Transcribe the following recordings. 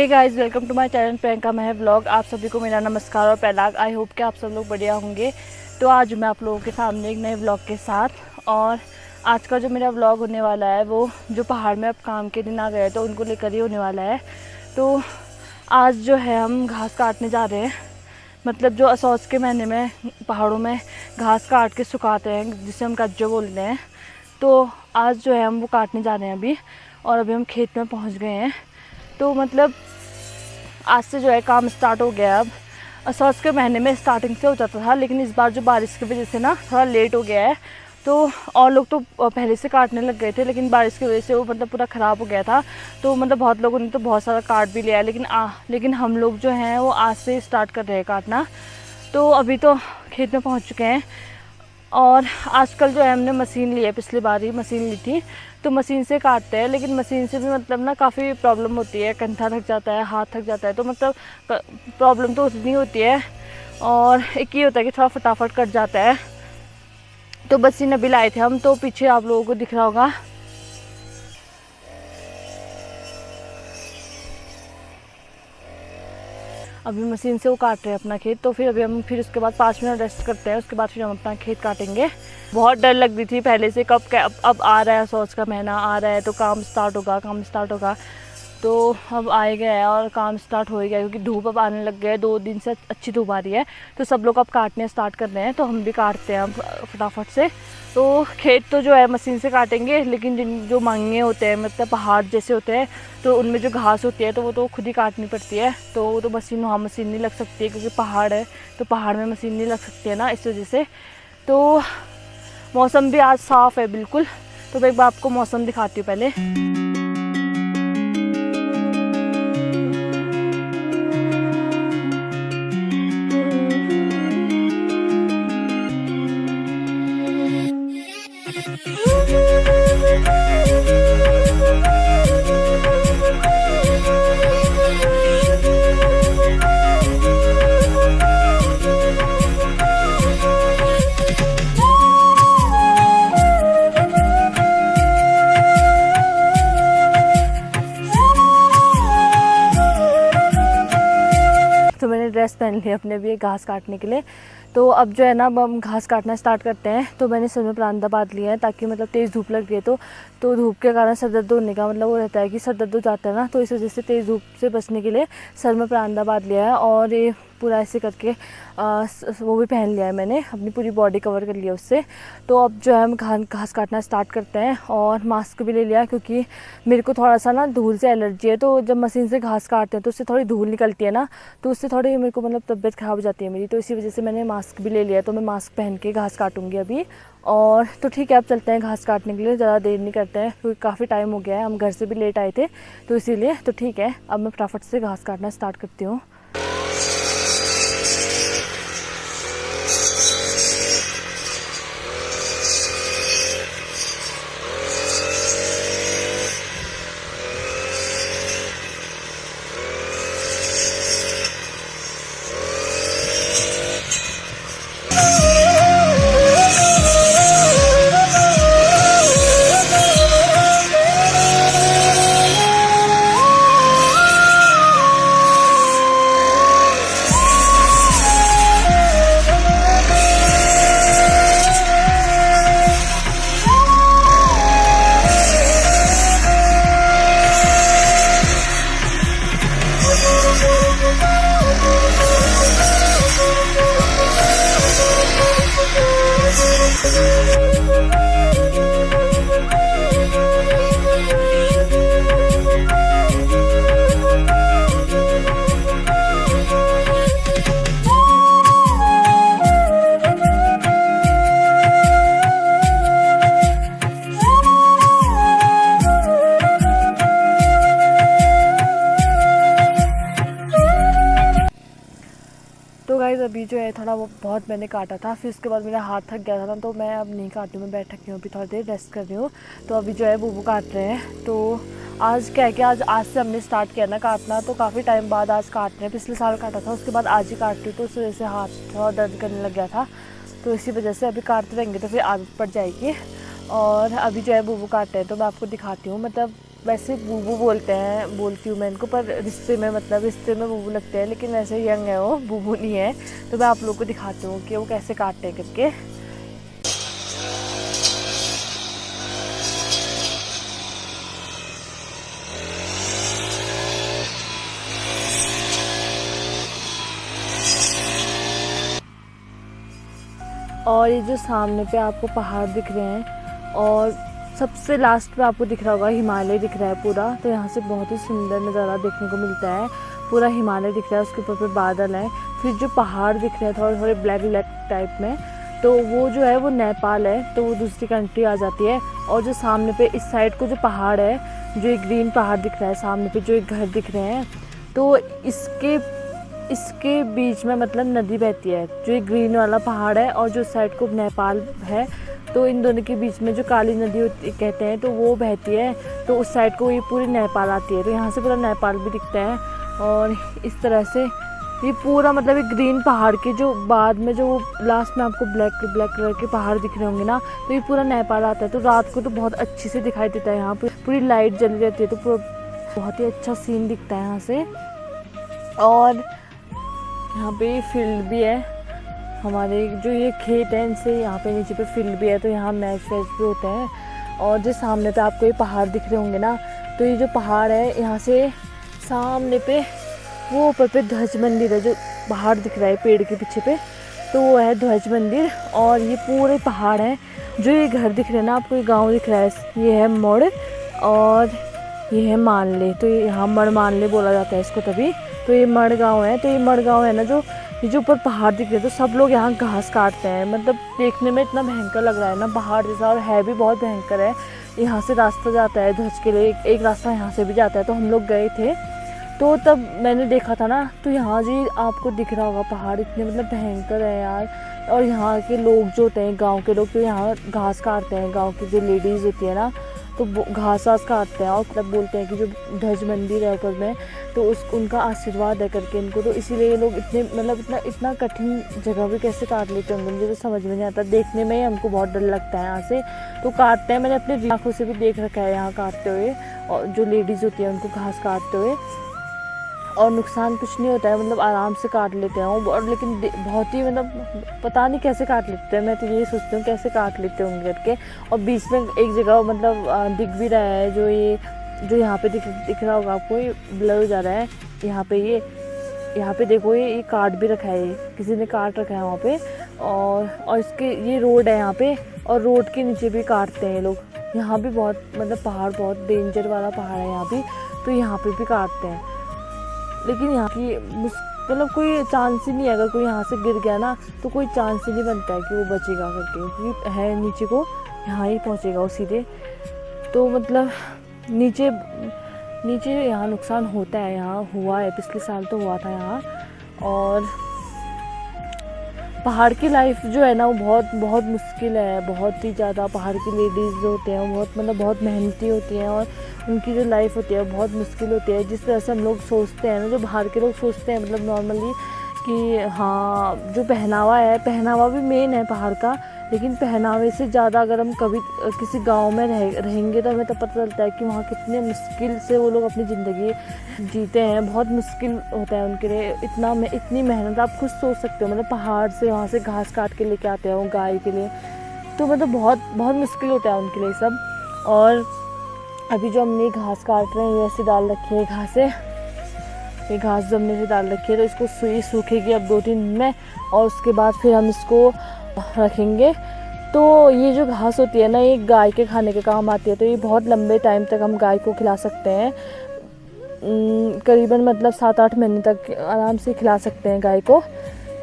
Hey guys, welcome to my channel Priyanka Mahak vlog. आप सभी को मेरा नमस्कार और पैलाग। आई होप कि आप सब लोग बढ़िया होंगे। तो आज मैं आप लोगों के सामने एक नए व्लॉग के साथ, और आज का जो मेरा व्लॉग होने वाला है वो जो पहाड़ में अब काम के दिन आ गए तो उनको लेकर ही होने वाला है। तो आज जो है हम घास काटने जा रहे हैं, मतलब जो असौस के महीने में पहाड़ों में घास काट के सुखाते हैं जिसे हम कज्जो बोलते हैं। तो आज जो है हम वो काटने जा रहे हैं अभी, और अभी हम खेत में पहुंच गए हैं। तो मतलब आज से जो है काम स्टार्ट हो गया। अब असौस के महीने में स्टार्टिंग से हो जाता था, लेकिन इस बार जो बारिश की वजह से ना थोड़ा लेट हो गया है। तो और लोग तो पहले से काटने लग गए थे, लेकिन बारिश की वजह से वो मतलब पूरा ख़राब हो गया था। तो मतलब बहुत लोगों ने तो बहुत सारा काट भी लिया है, लेकिन हम लोग जो हैं वो आज से स्टार्ट कर रहे हैं काटना। तो अभी तो खेत में पहुँच चुके हैं। और आजकल जो है हमने मशीन ली है, पिछली बार ही मशीन ली थी तो मशीन से काटते हैं, लेकिन मशीन से भी मतलब ना काफ़ी प्रॉब्लम होती है। कंधा थक जाता है, हाथ थक जाता है, तो मतलब प्रॉब्लम तो उतनी होती है। और एक ये होता है कि थोड़ा फटाफट कट जाता है। तो मशीन अभी लाए थे हम, तो पीछे आप लोगों को दिख रहा होगा अभी मशीन से वो काट रहे हैं अपना खेत। तो फिर अभी हम उसके बाद 5 मिनट रेस्ट करते हैं, उसके बाद फिर हम अपना खेत काटेंगे। बहुत डर लग रही थी पहले से, अब आ रहा है सोच का महीना आ रहा है तो काम स्टार्ट होगा। तो अब आए गया है और काम स्टार्ट हो गया, क्योंकि धूप अब आने लग गया है। 2 दिन से अच्छी धूप आ रही है, तो सब लोग अब काटने स्टार्ट कर रहे हैं। तो हम भी काटते हैं अब फटाफट से। तो खेत तो जो है मशीन से काटेंगे, लेकिन जो मांगे होते हैं मतलब पहाड़ जैसे होते हैं, तो उनमें जो घास होती है तो वो तो खुद ही काटनी पड़ती है। तो वो तो मशीन नहीं लग सकती है, क्योंकि पहाड़ है तो पहाड़ में मशीन नहीं लग सकती है ना, इस वजह से। तो मौसम भी आज साफ़ है बिल्कुल। तो मैं एक बार आपको मौसम दिखाती हूँ पहले। तो मैंने ड्रेस पहन ली अपने भी घास काटने के लिए। तो अब जो है ना, अब हम घास काटना स्टार्ट करते हैं। तो मैंने सर में परांदा बांध लिया है, ताकि मतलब तेज़ धूप लग रही है तो धूप के कारण सर दर्द होने का मतलब वो रहता है कि सर दर्द हो जाता है ना, तो इस वजह से तेज़ धूप से बचने के लिए सर में परांदा बांध लिया है। और ये पूरा ऐसे करके वो भी पहन लिया है मैंने, अपनी पूरी बॉडी कवर कर लिया उससे। तो अब जो है हम घास काटना स्टार्ट करते हैं। और मास्क भी ले लिया, क्योंकि मेरे को थोड़ा सा ना धूल से एलर्जी है। तो जब मशीन से घास काटते हैं तो उससे थोड़ी धूल निकलती है ना, तो उससे थोड़ी मेरे को मतलब तबीयत ख़राब हो जाती है मेरी। तो इसी वजह से मैंने मास्क भी ले लिया। तो मैं मास्क पहन के घास काटूंगी अभी। और तो ठीक है, अब चलते हैं घास काटने के लिए। ज़्यादा देर नहीं करते हैं, क्योंकि काफ़ी टाइम हो गया है, हम घर से भी लेट आए थे, तो इसीलिए। तो ठीक है, अब मैं फटाफट से घास काटना स्टार्ट करती हूँ। तो गाइस अभी जो है थोड़ा वो बहुत मैंने काटा था, फिर उसके बाद मेरा हाथ थक गया था, तो मैं अब नहीं काटती हूँ, मैं बैठ रखी हूँ, अभी थोड़ी देर रेस्ट कर रही हूँ। तो अभी जो है वो काट रहे हैं। तो आज क्या है कि आज से हमने स्टार्ट किया ना काटना, तो काफ़ी टाइम बाद आज काट रहे हैं। पिछले साल काटा था, उसके बाद आज ही काट रही हूँ, तो उस वजह से हाथ थोड़ा दर्द करने लग गया था। तो इसी वजह से अभी काटते रहेंगे तो फिर आदत पड़ जाएगी। और अभी जो है वो काट रहे हैं, तो मैं आपको दिखाती हूँ। मतलब वैसे बूबू बोलती हूँ मैं इनको, पर रिश्ते में बूबू लगते हैं, लेकिन वैसे यंग है वो, बूबू नहीं है। तो मैं आप लोगों को दिखाती हूँ कि वो कैसे काटते हैं करके। और ये जो सामने पे आपको पहाड़ दिख रहे हैं और सबसे लास्ट पे आपको दिख रहा होगा हिमालय दिख रहा है पूरा। तो यहाँ से बहुत ही सुंदर नज़ारा देखने को मिलता है, पूरा हिमालय दिख रहा है, उसके ऊपर पे बादल हैं। फिर जो पहाड़ दिख रहे हैं थोड़े थोड़े ब्लैक ब्लैक टाइप में, तो वो जो है वो नेपाल है, तो वो दूसरी कंट्री आ जाती है। और जो सामने पे इस साइड को जो पहाड़ है, जो एक ग्रीन पहाड़ दिख रहा है सामने पे, जो एक घर दिख रहे हैं, तो इसके बीच में मतलब नदी बहती है। जो एक ग्रीन वाला पहाड़ है और जो साइड को नेपाल है, तो इन दोनों के बीच में जो काली नदी होती कहते हैं, तो वो बहती है। तो उस साइड को ये पूरी नेपाल आती है, तो यहाँ से पूरा नेपाल भी दिखता है। और इस तरह से ये पूरा मतलब एक ग्रीन पहाड़ के जो बाद में जो लास्ट में आपको ब्लैक कलर के पहाड़ दिख रहे होंगे ना, तो ये पूरा नेपाल आता है। तो रात को तो बहुत अच्छी से दिखाई देता है, यहाँ पर पूरी लाइट जली रहती है, तो पूरा बहुत ही अच्छा सीन दिखता है यहाँ से। और यहाँ पे फील्ड भी है, हमारे जो ये खेत है इनसे यहाँ पे नीचे पे फील्ड भी है, तो यहाँ मैच वैच भी होते हैं। और जो सामने पे आपको ये पहाड़ दिख रहे होंगे ना, तो ये जो पहाड़ है यहाँ से सामने पे वो ऊपर पे ध्वज मंदिर है, जो पहाड़ दिख रहा है पेड़ के पीछे पे, तो वो है ध्वज मंदिर। और ये पूरे पहाड़ हैं। जो ये घर दिख रहे हैं ना आपको, ये गाँव दिख रहा है, ये है मड़ और ये है मानले। तो ये यहाँ मड़ मानले बोला जाता है इसको तभी। तो ये मड़ गाँव है, तो ये मड़ गाँव है ना, जो ये जो ऊपर पहाड़ दिख रहे हैं, तो सब लोग यहाँ घास काटते हैं। मतलब देखने में इतना भयंकर लग रहा है ना पहाड़ जैसा, और है भी बहुत भयंकर है। यहाँ से रास्ता जाता है ध्वज के लिए, एक रास्ता यहाँ से भी जाता है। तो हम लोग गए थे, तो तब मैंने देखा था ना, तो यहाँ जी आपको दिख रहा होगा पहाड़ इतने मतलब भयंकर है यार। और यहाँ के लोग जो होते हैं, गाँव के लोग, तो यहाँ घास काटते हैं। गाँव की जो लेडीज़ होती है ना, तो घास वास काटते हैं। और मतलब बोलते हैं कि जो ध्वज मंदिर है ऊपर में, तो उनका आशीर्वाद है करके इनको। तो इसीलिए ये लोग इतने मतलब इतना कठिन जगह भी कैसे काट लेते होंगे, मुझे तो समझ में नहीं आता। देखने में ही हमको बहुत डर लगता है यहाँ से, तो काटते हैं। मैंने अपनी आँखों से भी देख रखा है यहाँ काटते हुए, और जो लेडीज़ होती है उनको घास काटते हुए। और नुकसान कुछ नहीं होता है, मतलब आराम से काट लेते हैं। और लेकिन बहुत ही मतलब पता नहीं कैसे काट लेते हैं। मैं तो यही सोचती हूँ कैसे काट लेते होंगे करके। और बीच में एक जगह मतलब दिख भी रहा है, जो यहाँ पे दिख रहा होगा आपको, ये ब्लर हो जा रहा है यहाँ पे देखो, ये काट भी रखा है, किसी ने काट रखा है वहाँ पे। और इसके ये रोड है यहाँ पे, और रोड के नीचे भी काटते हैं ये लोग। यहाँ भी बहुत मतलब पहाड़ बहुत डेंजर वाला पहाड़ है यहाँ भी, तो यहाँ पे भी काटते हैं। लेकिन यहाँ की मतलब कोई चांस ही नहीं है, अगर कोई यहाँ से गिर गया ना, तो कोई चांस ही नहीं बनता है कि वो बचेगा करके, क्योंकि है नीचे को यहाँ ही पहुँचेगा वो सीधे। तो मतलब नीचे यहाँ नुकसान होता है, यहाँ हुआ है, पिछले साल तो हुआ था यहाँ। और पहाड़ की लाइफ जो है ना, वो बहुत मुश्किल है, बहुत ही ज़्यादा। पहाड़ की लेडीज़ जो होते हैं वो बहुत मेहनती होती हैं, और उनकी जो लाइफ होती है बहुत मुश्किल होती है। जिस तरह से हम लोग सोचते हैं ना, जो बाहर के लोग सोचते हैं मतलब नॉर्मली कि हाँ जो पहनावा भी मेन है पहाड़ का, लेकिन पहनावे से ज़्यादा अगर हम कभी किसी गांव में रहेंगे तो हमें तो पता चलता है कि वहाँ कितने मुश्किल से वो लोग अपनी ज़िंदगी जीते हैं। बहुत मुश्किल होता है उनके लिए, इतनी मेहनत आप खुद सोच सकते हो। मतलब पहाड़ से वहाँ से घास काट के लेके आते हैं वो गाय के लिए, तो मतलब बहुत मुश्किल होता है उनके लिए सब। और अभी जो हमने घास काट रहे हैं, ये ऐसे डाल रखी है घासें, ये घास जो हमने से डाल रखी है, तो इसको सूखेगी अब 2-3 दिन में, और उसके बाद फिर हम इसको रखेंगे। तो ये जो घास होती है ना, ये गाय के खाने के काम आती है। तो ये बहुत लंबे टाइम तक हम गाय को खिला सकते हैं, करीबन मतलब 7-8 महीने तक आराम से खिला सकते हैं गाय को।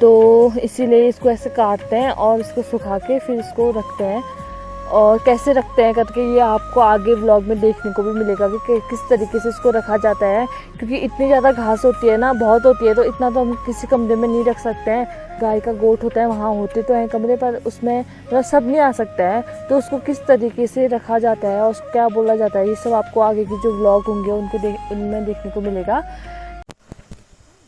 तो इसीलिए इसको ऐसे काटते हैं और इसको सुखा के फिर इसको रखते हैं। और कैसे रखते हैं करके ये आपको आगे व्लॉग में देखने को भी मिलेगा कि किस तरीके से इसको रखा जाता है, क्योंकि इतनी ज़्यादा घास होती है ना, बहुत होती है, तो इतना तो हम किसी कमरे में नहीं रख सकते हैं। गाय का गोठ होता है, वहाँ होते तो हैं कमरे, पर उसमें मतलब सब नहीं आ सकता है। तो उसको किस तरीके से रखा जाता है और क्या बोला जाता है, ये सब आपको आगे की जो व्लॉग होंगे उनमें देखने को मिलेगा।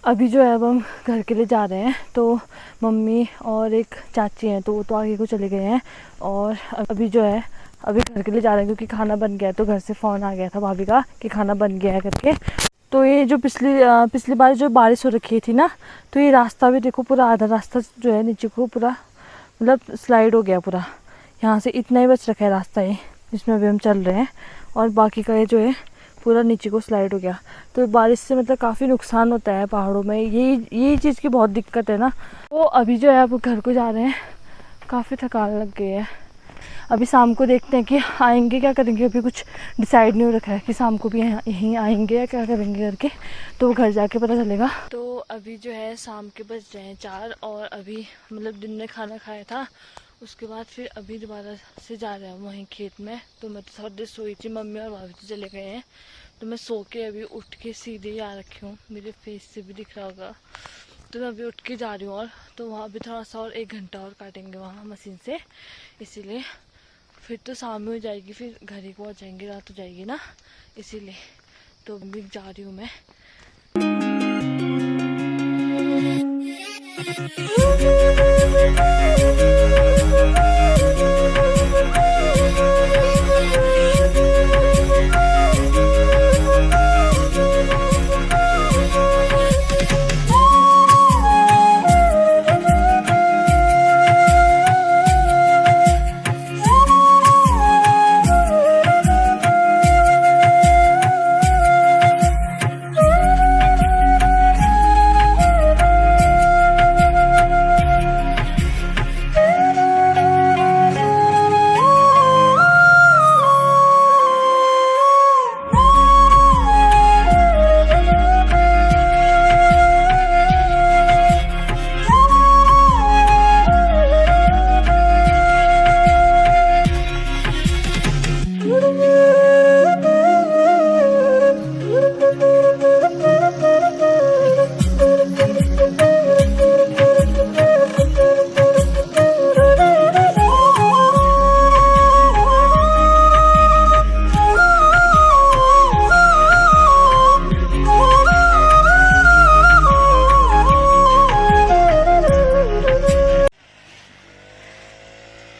अभी जो है अब हम घर के लिए जा रहे हैं, तो मम्मी और एक चाची हैं, तो वो तो आगे को चले गए हैं। और अभी जो है अभी घर के लिए जा रहे हैं क्योंकि खाना बन गया है। तो घर से फ़ोन आ गया था भाभी का कि खाना बन गया है करके। तो ये जो पिछली बार जो बारिश हो रखी थी ना, तो ये रास्ता भी देखो पूरा आधा रास्ता जो है नीचे को पूरा मतलब स्लाइड हो गया पूरा। यहाँ से इतना ही बच रखा है रास्ता ये जिसमें अभी हम चल रहे हैं, और बाकी का ये जो है पूरा नीचे को स्लाइड हो गया। तो बारिश से मतलब काफ़ी नुकसान होता है पहाड़ों में, ये चीज़ की बहुत दिक्कत है ना। तो अभी जो है अब घर को जा रहे हैं, काफ़ी थकान लग गई है। अभी शाम को देखते हैं कि आएंगे क्या करेंगे, अभी कुछ डिसाइड नहीं हो रखा है कि शाम को भी यहीं आएंगे या क्या करेंगे करके, तो घर जाके पता चलेगा। तो अभी जो है शाम के बज रहे हैं 4, और अभी मतलब दिन में खाना खाया था, उसके बाद फिर अभी दोबारा से जा रहे हैं वहीं खेत में। तो मैं तो थोड़ी देर सोई थी, मम्मी और भाभी तो चले गए हैं, तो मैं सो के अभी उठ के सीधे ही आ रखी हूँ, मेरे फेस से भी दिख रहा होगा। तो मैं अभी उठ के जा रही हूँ, और तो वहाँ भी थोड़ा सा और 1 घंटा और काटेंगे वहाँ मशीन से, इसीलिए फिर तो शाम में हो जाएगी, फिर घर ही को आ जाएंगे, रात हो जाएगी ना, इसीलिए। तो अभी जा रही हूँ मैं।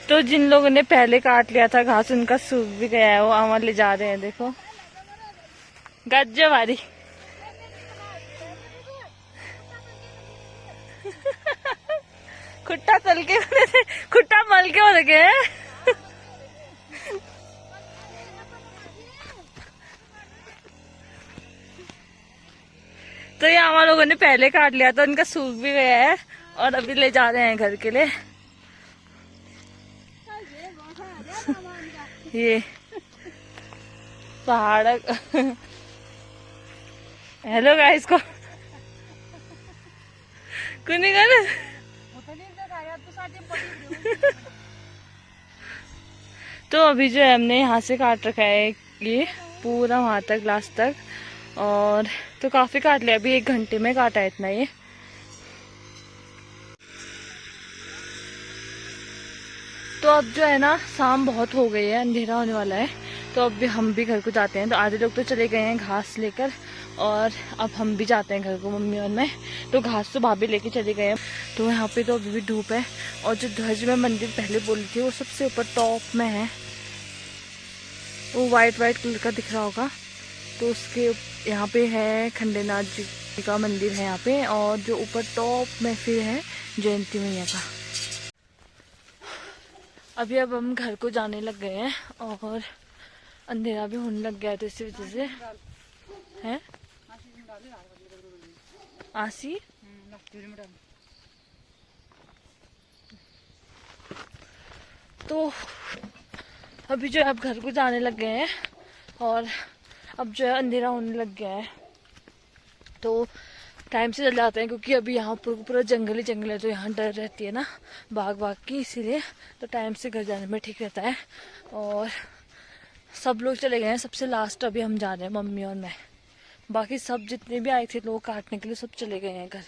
तो जिन लोगों ने पहले काट लिया था घास, उनका सूख भी गया है, वो आमा ले जा रहे हैं। देखो गज्जे वारी खुट्टा तल के खुट्टा मल के हो रखे हैं। तो ये आमा लोगों ने पहले काट लिया था, उनका सूख भी गया है, और अभी ले जा रहे हैं घर के लिए। ये पहाड़ हेलो गाइस को कुनी कर तो अभी जो है हमने यहाँ से काट रखा है ये पूरा वहां तक लास्ट तक, और तो काफी काट लिया, अभी 1 घंटे में काटा है इतना ये। तो अब जो है ना शाम बहुत हो गई है, अंधेरा होने वाला है, तो अब भी हम भी घर को जाते हैं। तो आधे लोग तो चले गए हैं घास लेकर, और अब हम भी जाते हैं घर को, मम्मी और मैं। तो घास तो भाभी लेके चले गए हैं। तो यहाँ पे तो अभी भी धूप है, और जो ध्वज में मंदिर पहले बोली थी वो सबसे ऊपर टॉप में है, वो वाइट कलर का दिख रहा होगा। तो उसके यहाँ पे है खंडेनाथ जी का मंदिर है यहाँ पे, और जो ऊपर टॉप में फिर है जयंती मैया का। अभी अब हम घर को जाने लग गए हैं, और अंधेरा भी होने लग गया है, तो इसी वजह से है आसी। तो अभी जो है अब घर को जाने लग गए हैं, और अब जो है अंधेरा होने लग गया है, तो टाइम से चल जाते हैं, क्योंकि अभी यहाँ पर पूरा जंगल ही जंगल है, तो यहाँ डर रहती है ना बाघ की, इसीलिए तो टाइम से घर जाने में ठीक रहता है। और सब लोग चले गए हैं, सबसे लास्ट अभी हम जा रहे हैं, मम्मी और मैं। बाकी सब जितने भी आए थे लोग काटने के लिए सब चले गए हैं घर।